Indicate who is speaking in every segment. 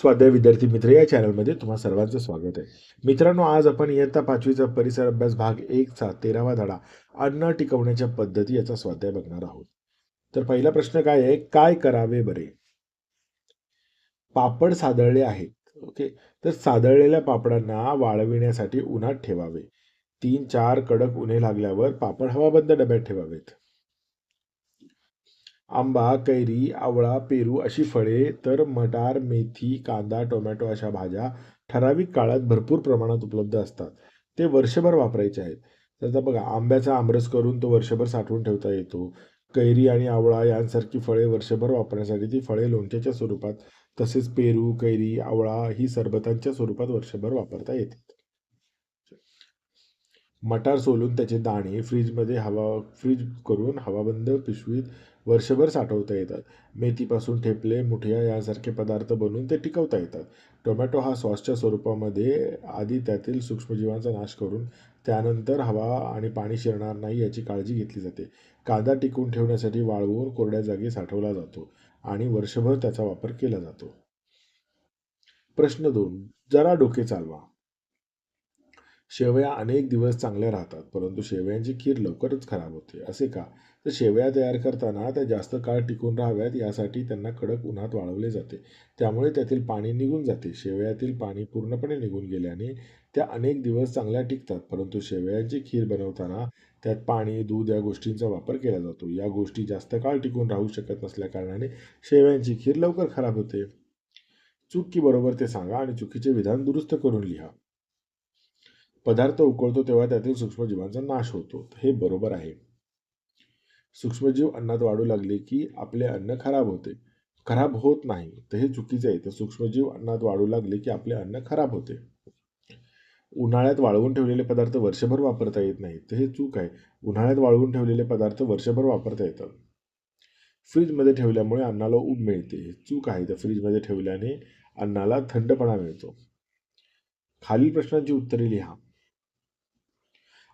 Speaker 1: स्वाध्याय विद्यार्थी मित्र या चॅनलमध्ये तुम्हा सर्वांचं स्वागत आहे. मित्रांनो, आज आपण इयत्ता 5वीचा परिसर अभ्यास भाग 1चा 13वा धडा अन्न टिकवण्याच्या पद्धती याचा स्वाध्याय बघणार आहोत. तर पहिला प्रश्न काय आहे, काय करावे बरे? पापड सादळले आहेत. ओके. तर सादळलेल्या पापडांना वाळविण्यासाठी उन्हात ठेवावे. 3-4 कडक उन्हे लागल्यावर पापड हवाबंद डब्यात ठेवावेत. आंबा, कैरी, आवळा, पेरू अशी फळे, तर मटार, मेथी, कांदा, टोमॅटो अशा भाज्या ठराविक काळात भरपूर प्रमाणात उपलब्ध असतात. ते वर्षभर वापरायचे आहेत. तर आता बघा, आंब्याचा आमरस करून तो वर्षभर साठवून ठेवता येतो. कैरी आणि आवळा यांसारखी फळे वर्षभर वापरण्यासाठी ती फळे लोणच्याच्या स्वरूपात, तसेच पेरू, कैरी, आवळा ही सरबतांच्या स्वरूपात वर्षभर वापरता येतात. मटार सोलून त्याचे दाणे फ्रीज करून हवाबंद पिशवीत वर्षभर साठवता येतात. मेथीपासून ठेपले, मुठिया यासारखे पदार्थ बनवून ते टिकवता येतात. टोमॅटो हा सॉसच्या स्वरूपामध्ये आधी त्यातील सूक्ष्मजीवांचा नाश करून त्यानंतर हवा आणि पाणी शिरणार नाही याची काळजी घेतली जाते. कांदा टिकवून ठेवण्यासाठी वाळवून कोरड्या जागी साठवला जातो आणि वर्षभर त्याचा वापर केला जातो. प्रश्न 2, जरा डोके चालवा. शेवया अनेक दिवस चांगल्या राहतात, परंतु शेवयांची खीर लवकरच खराब होते. असे का? तर शेवया तयार करताना त्या जास्त काळ टिकून राहाव्यात यासाठी त्यांना कडक उन्हात वाळवले जाते. त्यामुळे त्यातील पाणी निघून जाते. शेवयातील पाणी पूर्णपणे निघून गेल्याने त्या अनेक दिवस चांगल्या टिकतात, परंतु शेवयांची खीर बनवताना त्यात पाणी, दूध या गोष्टींचा वापर केला जातो. या गोष्टी जास्त काळ टिकून राहू शकत नसल्याकारणाने शेवयांची खीर लवकर खराब होते. चूक की बरोबर ते सांगा आणि चुकीचे विधान दुरुस्त करून लिहा. पदार्थ उकळतो तेव्हा त्यातील सूक्ष्मजीवांचा नाश होतो. हे बरोबर आहे. सूक्ष्मजीव अन्नात वाढू लागले की आपले अन्न खराब होते. खराब होत नाही, तर हे चुकीचे आहे. तर सूक्ष्मजीव अन्नात वाढू लागले की आपले अन्न खराब होते. उन्हाळ्यात वाळवून ठेवलेले पदार्थ वर्षभर वापरता येत नाहीत, तर हे चूक आहे. उन्हाळ्यात वाळवून ठेवलेले पदार्थ वर्षभर वापरता येतात. फ्रीजमध्ये ठेवल्यामुळे अन्नाला ऊब मिळते, हे चूक आहे. तर फ्रीजमध्ये ठेवल्याने अन्नाला थंडपणा मिळतो. खालील प्रश्नांची उत्तरे लिहा.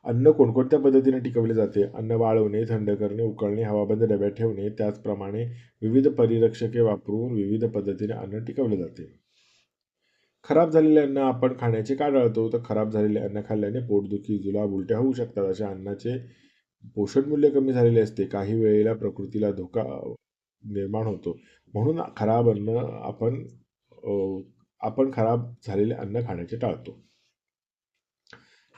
Speaker 1: अन्न कोणकोणत्या पद्धतीने टिकवले जाते? अन्न वाळवणे, थंड करणे, उकळणे, हवाबंद डब्यात ठेवणे. त्याचप्रमाणे विविध परिरक्षके वापरून विविध पद्धतीने अन्न टिकवले जाते. खराब झालेले अन्न आपण खाण्याचे का टाळतो? तर खराब झालेले अन्न खाल्ल्याने पोटदुखी, जुलाब, उलट्या होऊ शकतात. अशा अन्नाचे पोषण मूल्य कमी झालेले असते. काही वेळेला प्रकृतीला धोका निर्माण होतो. म्हणून खराब अन्न आपण खराब झालेले अन्न खाण्याचे टाळतो.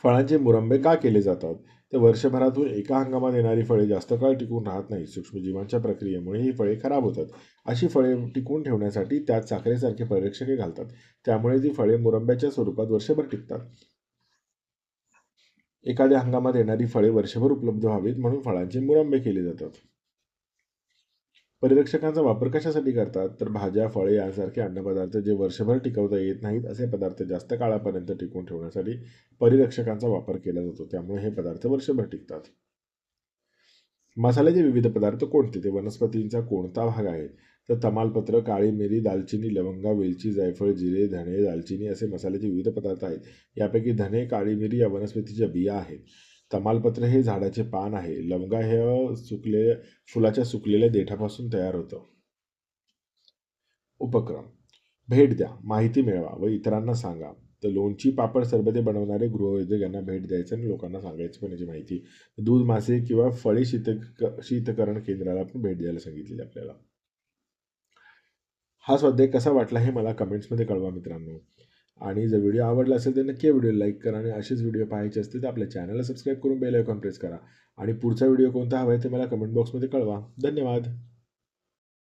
Speaker 1: फळांचे मुरंबे का केले जातात? तर वर्षभरातून एका हंगामात येणारी फळे जास्त काळ टिकून राहत नाहीत. सूक्ष्मजीवांच्या प्रक्रियेमुळे ही फळे खराब होतात. अशी फळे टिकवून ठेवण्यासाठी त्यात साखरेसारखे परिरक्षके घालतात. त्यामुळे ती फळे मुरंब्याच्या स्वरूपात वर्षभर टिकतात. एखाद्या हंगामात येणारी फळे वर्षभर उपलब्ध व्हावीत म्हणून फळांचे मुरंबे केले जातात. परिरक्षकांचा वापर कशासाठी करतात? तर भाज्या, फळे यांसारखे अन्नपदार्थ जे वर्षभर टिकवता येत नाहीत, असे पदार्थ जास्त काळापर्यंत टिकवून ठेवण्यासाठी परिरक्षकांचा वापर केला जातो. त्यामुळे हे पदार्थ वर्षभर टिकतात. मसाल्याचे विविध पदार्थ कोणते? ते वनस्पतींचा कोणता भाग आहे? तर तमालपत्र, काळी मिरी, दालचिनी, लवंगा, वेलची, जायफळ, जिरे, धणे, दालचिनी असे मसाल्याचे विविध पदार्थ आहेत. यापैकी धणे, काळी मिरी या वनस्पतीच्या बिया आहेत. तमालपत्र हे झाडाचे पान आहे. लवंगा हे फुलाच्या सुकलेल्या देठापासून तयार होतं. उपक्रम: भेट द्या, माहिती मिळवा व इतरांना सांगा. तर लोणची, पापड, सरबते बनवणारे गृहउद्योग यांना भेट द्यायचं आणि लोकांना सांगायचं पण याची माहिती. दूध, मासे किंवा फळे शीतकरण केंद्राला पण भेट द्यायला सांगितलेली आपल्याला. हा स्वाध्याय कसा वाटला हे मला कमेंट्समध्ये कळवा मित्रांनो. आणि जर व्हिडिओ आवडला असेल तर नक्की व्हिडिओ लाईक करा आणि असेच व्हिडिओ पाहायचे असतील तर आपल्या चॅनलला सबस्क्राईब करून बेल आयकॉन प्रेस करा. आणि पुढचा व्हिडिओ कोणता हवा आहे ते मला कमेंट बॉक्समध्ये कळवा. धन्यवाद.